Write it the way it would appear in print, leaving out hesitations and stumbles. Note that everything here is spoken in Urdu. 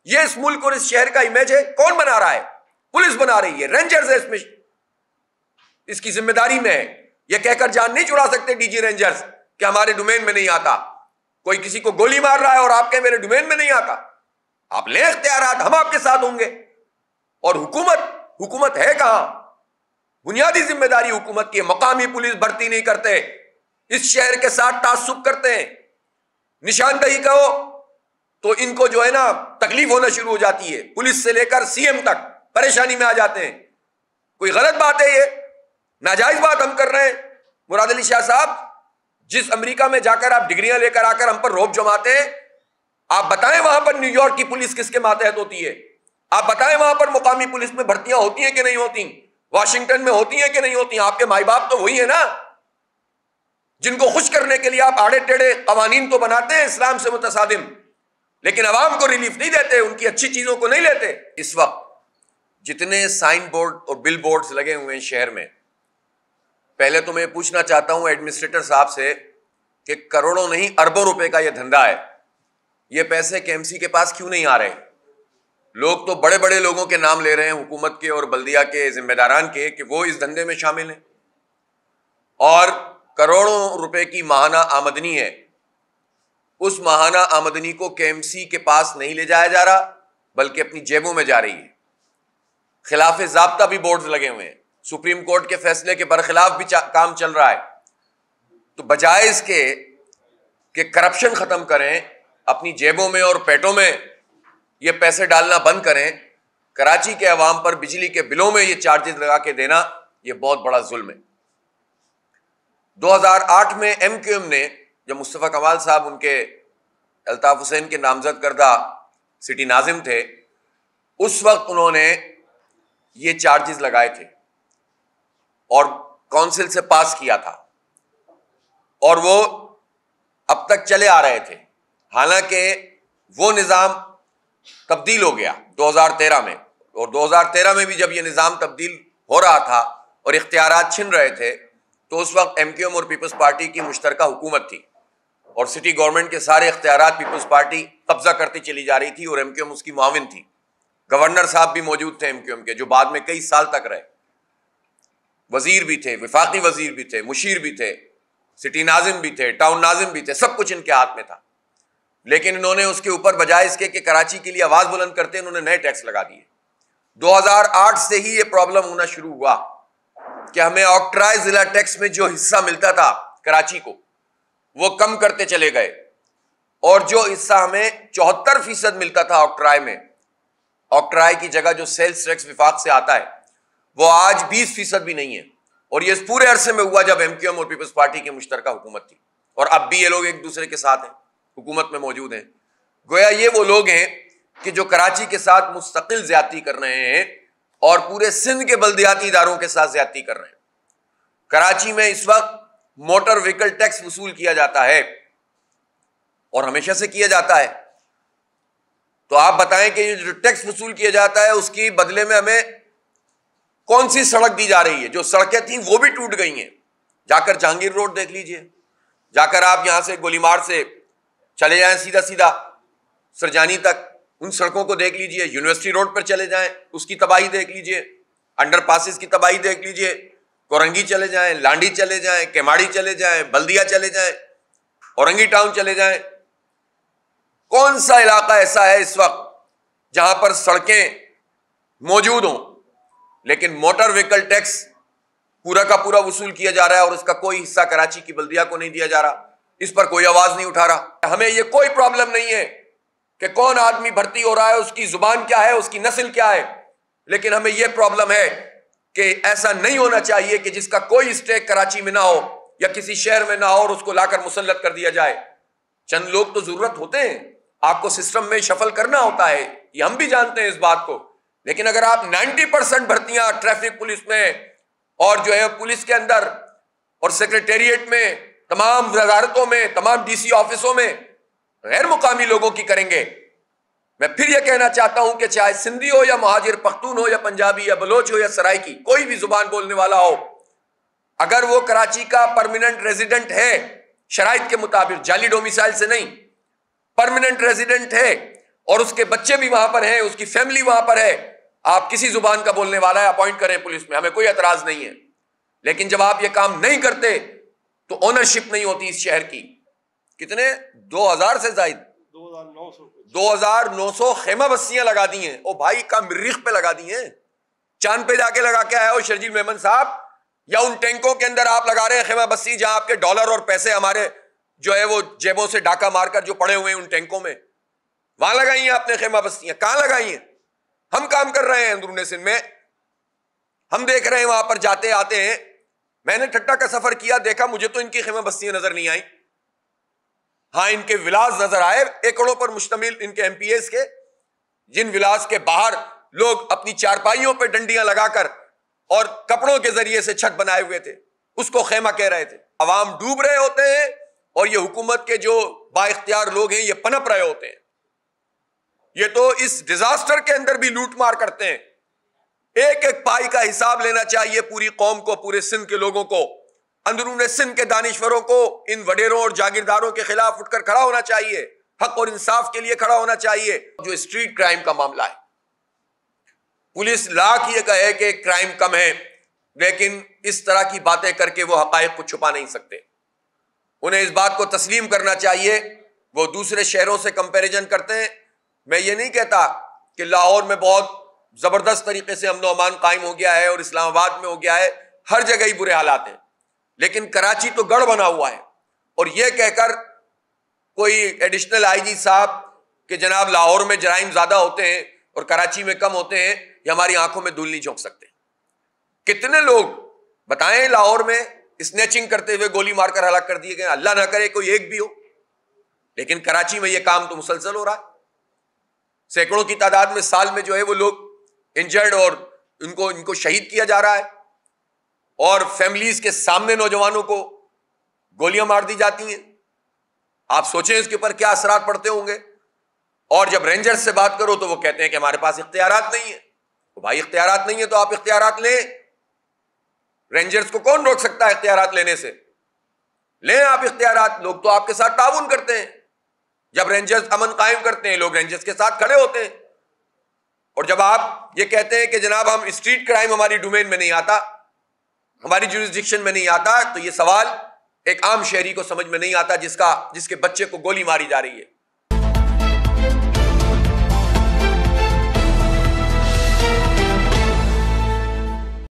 یہ اس ملک اور اس شہر کا امیج ہے. کون بنا رہا ہے؟ پولیس بنا رہی ہے، رینجرز ہے اس میں، اس کی ذمہ داری میں ہے. یہ کہہ کر جان نہیں چھڑا سکتے ڈی جی رینجرز کہ ہمارے ڈومین میں نہیں آتا. کوئی کسی کو گولی مار رہا ہے اور آپ کہیں میرے ڈومین میں نہیں آتا. آپ لیں اختیارات، ہم آپ کے ساتھ ہوں گے. اور حکومت ہے کہاں؟ بنیادی ذمہ داری حکومت کی ہے. مقامی پولیس بھرتی نہیں کرتے، اس شہر کے ساتھ تعصب کرتے ہیں. نشاندہی کہو تو ان کو جو ہے نا تکلیف ہونا شروع ہو جاتی ہے. پولیس سے لے کر سی ایم تک پریشانی میں آ جاتے ہیں. کوئی غلط بات ہے؟ یہ ناجائز بات ہم کر رہے ہیں. مراد علی شاہ صاحب، جس امریکہ میں جا کر آپ ڈگریاں لے کر آ کر ہم پر روب جماتے ہیں، آپ بتائیں وہاں پر نیو یارک کی پولیس کس کے ماتحت ہوتی ہے؟ آپ بتائیں وہاں پر مقامی پولیس میں بھرتیاں ہوتی ہیں کہ نہیں ہوتی؟ واشنگٹن میں ہوتی ہیں کہ نہیں ہوتی؟ آپ کے مائی باپ تو وہی ہے نا جن کو خوش کرنے کے لیے آپ آڑے ٹیڑے قوانین تو بناتے ہیں اسلام سے متصادم، لیکن عوام کو ریلیف نہیں دیتے، ان کی اچھی چیزوں کو نہیں لیتے. اس وقت جتنے سائن بورڈ اور بل بورڈز لگے ہوئے ہیں شہر میں، پہلے تو میں پوچھنا چاہتا ہوں ایڈمنسٹریٹر صاحب سے کہ کروڑوں نہیں اربوں روپے کا یہ دھندا ہے، یہ پیسے کے ایم سی کے پاس کیوں نہیں آ رہے؟ لوگ تو بڑے بڑے لوگوں کے نام لے رہے ہیں، حکومت کے اور بلدیہ کے ذمہ داران کے، کہ وہ اس دھندے میں شامل ہیں. اور کروڑوں روپے کی ماہانہ آمدنی ہے، اس ماہانہ آمدنی کو کے ایم سی کے پاس نہیں لے جایا جا رہا بلکہ اپنی جیبوں میں جا رہی ہے. خلاف ضابطہ بھی بورڈز لگے ہوئے ہیں، سپریم کورٹ کے فیصلے کے برخلاف بھی کام چل رہا ہے. تو بجائے اس کے کہ کرپشن ختم کریں، اپنی جیبوں میں اور پیٹوں میں یہ پیسے ڈالنا بند کریں، کراچی کے عوام پر بجلی کے بلوں میں یہ چارجز لگا کے دینا یہ بہت بڑا ظلم ہے. 2008 میں ایم کیو ایم نے، جب مصطفیٰ کمال صاحب ان کے الطاف حسین کے نامزد کردہ سٹی ناظم تھے، اس وقت انہوں نے یہ چارجز لگائے تھے اور کونسل سے پاس کیا تھا، اور وہ اب تک چلے آ رہے تھے. حالانکہ وہ نظام تبدیل ہو گیا 2013 میں، اور 2013 میں بھی جب یہ نظام تبدیل ہو رہا تھا اور اختیارات چھن رہے تھے تو اس وقت ایم کیو ایم اور پیپلز پارٹی کی مشترکہ حکومت تھی، اور سٹی گورنمنٹ کے سارے اختیارات پیپلز پارٹی قبضہ کرتی چلی جا رہی تھی اور ایم کیو ایم اس کی معاون تھی. گورنر صاحب بھی موجود تھے ایم کیو ایم کے، جو بعد میں کئی سال تک رہے. وزیر بھی تھے، وفاقی وزیر بھی تھے، مشیر بھی تھے، سٹی ناظم بھی تھے، ٹاؤن ناظم بھی تھے، سب کچھ ان کے ہاتھ میں تھا. لیکن انہوں نے اس کے اوپر بجائے اس کے کہ کراچی کے لیے آواز بلند کرتے، انہوں نے نئے ٹیکس لگا دیے. 2008 سے ہی یہ پرابلم ہونا شروع ہوا کہ ہمیں آکٹرائے ضلع ٹیکس میں جو حصہ ملتا تھا کراچی کو، وہ کم کرتے چلے گئے، اور جو حصہ ہمیں 74% ملتا تھا آکٹرائے میں، آکٹرائے کی جگہ جو سیلز ٹیکس وفاق سے آتا ہے وہ آج 20% بھی نہیں ہے. اور یہ اس پورے عرصے میں ہوا جب ایم کیو ایم اور پیپلز پارٹی کی مشترکہ حکومت تھی، اور اب بھی یہ لوگ ایک دوسرے کے ساتھ ہیں، حکومت میں موجود ہیں. گویا یہ وہ لوگ ہیں کہ جو کراچی کے ساتھ مستقل زیادتی کر رہے ہیں اور پورے سندھ کے بلدیاتی اداروں کے ساتھ زیادتی کر رہے ہیں. کراچی میں اس وقت موٹر وہیکل ٹیکس وصول کیا جاتا ہے اور ہمیشہ سے کیا جاتا ہے. تو آپ بتائیں کہ یہ جو ٹیکس وصول کیا جاتا ہے اس کی بدلے میں ہمیں کون سی سڑک دی جا رہی ہے؟ جو سڑکیں تھیں وہ بھی ٹوٹ گئی ہیں. جا کر جہانگیر روڈ دیکھ لیجئے، جا کر آپ یہاں سے گولی مار سے چلے جائیں سیدھا سرجانی تک، ان سڑکوں کو دیکھ لیجئے. یونیورسٹی روڈ پر چلے جائیں، اس کی تباہی دیکھ لیجئے. انڈر پاسز کی تباہی دیکھ لیجئے. کورنگی چلے جائیں، لانڈی چلے جائیں، کیماڑی چلے جائیں، بلدیا چلے جائیں، اورنگی ٹاؤن چلے جائیں. کون سا علاقہ ایسا ہے اس وقت جہاں پر سڑکیں موجود ہوں لیکن موٹر وہیکل ٹیکس پورا کا پورا وصول کیا جا رہا ہے اور اس کا کوئی حصہ کراچی کی بلدیہ کو نہیں دیا جا رہا؟ اس پر کوئی آواز نہیں اٹھا رہا. ہمیں یہ کوئی پرابلم نہیں ہے کہ کون آدمی بھرتی ہو رہا ہے، اس کی زبان کیا ہے، اس کی نسل کیا ہے، لیکن ہمیں یہ پرابلم ہے کہ ایسا نہیں ہونا چاہیے کہ جس کا کوئی اسٹیک کراچی میں نہ ہو یا کسی شہر میں نہ ہو اور اس کو لا کر مسلط کر دیا جائے. چند لوگ تو ضرورت ہوتے ہیں، آپ کو سسٹم میں شفل کرنا ہوتا ہے، یہ ہم بھی جانتے ہیں اس بات کو. لیکن اگر آپ 90% بھرتیاں ٹریفک پولیس میں اور جو ہے پولیس کے اندر اور سیکریٹریٹ میں، تمام وزارتوں میں، تمام ڈی سی آفسوں میں غیر مقامی لوگوں کی کریں گے، میں پھر یہ کہنا چاہتا ہوں کہ چاہے سندھی ہو یا مہاجر پختون ہو یا پنجابی یا بلوچ ہو یا سرائکی، کوئی بھی زبان بولنے والا ہو، اگر وہ کراچی کا پرماننٹ ریزیڈنٹ ہے، شرائط کے مطابق، جعلی ڈومیسائل سے نہیں، پرماننٹ ریزیڈنٹ ہے، اور اس کے بچے بھی وہاں پر ہیں, اس کی فیملی وہاں پر ہے, آپ کسی زبان کا بولنے والا ہے اپوائنٹ کریں پولیس میں, ہمیں کوئی اعتراض نہیں ہے. لیکن جب آپ یہ کام نہیں کرتے تو اونرشپ نہیں ہوتی اس شہر کی. کتنے 2000 سے زائد 2900 خیمہ بستیاں لگا دی ہیں. او بھائی کا مریخ پہ لگا دی ہیں, چاند پہ جا کے لگا کے آیا ہو شرجیل میمن صاحب, یا ان ٹینکوں کے اندر آپ لگا رہے ہیں خیمہ بستی جہاں آپ کے ڈالر اور پیسے ہمارے جو ہے وہ جیبوں سے ڈاکہ مار کر جو پڑے ہوئے ہیں ان ٹینکوں میں, وہاں لگائی ہیں آپ نے خیمہ بستیاں. کہاں لگائی ہیں؟ ہم کام کر رہے ہیں اندرون سندھ میں, ہم دیکھ رہے ہیں وہاں پر جاتے آتے ہیں. میں نے ٹھٹا کا سفر کیا, دیکھا, مجھے تو ان کی خیمہ بستیاں نظر نہیں آئیں. ہاں ان کے ولاز نظر آئے, ایکڑوں پر مشتمل ان کے MPAs کے, جن ولاز کے باہر لوگ اپنی چارپائیوں پہ ڈنڈیاں لگا کر اور کپڑوں کے ذریعے سے چھت بنائے ہوئے تھے, اس کو خیمہ کہہ رہے تھے. عوام ڈوب رہے ہوتے ہیں اور یہ حکومت کے جو با اختیار لوگ ہیں یہ پنپ رہے ہوتے ہیں. یہ تو اس ڈیزاسٹر کے اندر بھی لوٹ مار کرتے ہیں. ایک ایک پائی کا حساب لینا چاہیے پوری قوم کو, پورے سندھ کے لوگوں کو, اندرون سندھ کے دانشوروں کو. ان وڈیروں اور جاگیرداروں کے خلاف اٹھ کر کھڑا ہونا چاہیے, حق اور انصاف کے لیے کھڑا ہونا چاہیے. جو اسٹریٹ کرائم کا معاملہ ہے, پولیس لاکھ یہ کہے کہ کرائم کم ہے, لیکن اس طرح کی باتیں کر کے وہ حقائق کو چھپا نہیں سکتے. انہیں اس بات کو تسلیم کرنا چاہیے. وہ دوسرے شہروں سے کمپیریزن کرتے ہیں. میں یہ نہیں کہتا کہ لاہور میں بہت زبردست طریقے سے امن و امان قائم ہو گیا ہے اور اسلام آباد میں ہو گیا ہے, ہر جگہ ہی برے حالات ہیں, لیکن کراچی تو گڑھ بنا ہوا ہے. اور یہ کہہ کر کوئی ایڈیشنل IG صاحب کہ جناب لاہور میں جرائم زیادہ ہوتے ہیں اور کراچی میں کم ہوتے ہیں, یہ ہماری آنکھوں میں دھول نہیں جھونک سکتے. کتنے لوگ بتائیں لاہور میں اسنیچنگ کرتے ہوئے گولی مار کر ہلاک کر دیے گئے, اللہ نہ کرے کوئی ایک بھی ہو, لیکن کراچی میں یہ کام تو مسلسل ہو رہا ہے. سینکڑوں کی تعداد میں سال میں جو ہے وہ لوگ انجرڈ اور ان کو شہید کیا جا رہا ہے, اور فیملیز کے سامنے نوجوانوں کو گولیاں مار دی جاتی ہیں. آپ سوچیں اس کے اوپر کیا اثرات پڑتے ہوں گے. اور جب رینجرز سے بات کرو تو وہ کہتے ہیں کہ ہمارے پاس اختیارات نہیں ہیں. تو بھائی اختیارات نہیں ہیں تو آپ اختیارات لیں. رینجرز کو کون روک سکتا ہے اختیارات لینے سے؟ لیں آپ اختیارات. لوگ تو آپ کے ساتھ تعاون کرتے ہیں. جب رینجرز امن قائم کرتے ہیں لوگ رینجرز کے ساتھ کھڑے ہوتے ہیں. اور جب آپ یہ کہتے ہیں کہ جناب ہم اسٹریٹ کرائم ہماری ڈومین میں نہیں آتا, ہماری جورسڈکشن میں نہیں آتا, تو یہ سوال ایک عام شہری کو سمجھ میں نہیں آتا جس کے بچے کو گولی ماری جا رہی ہے.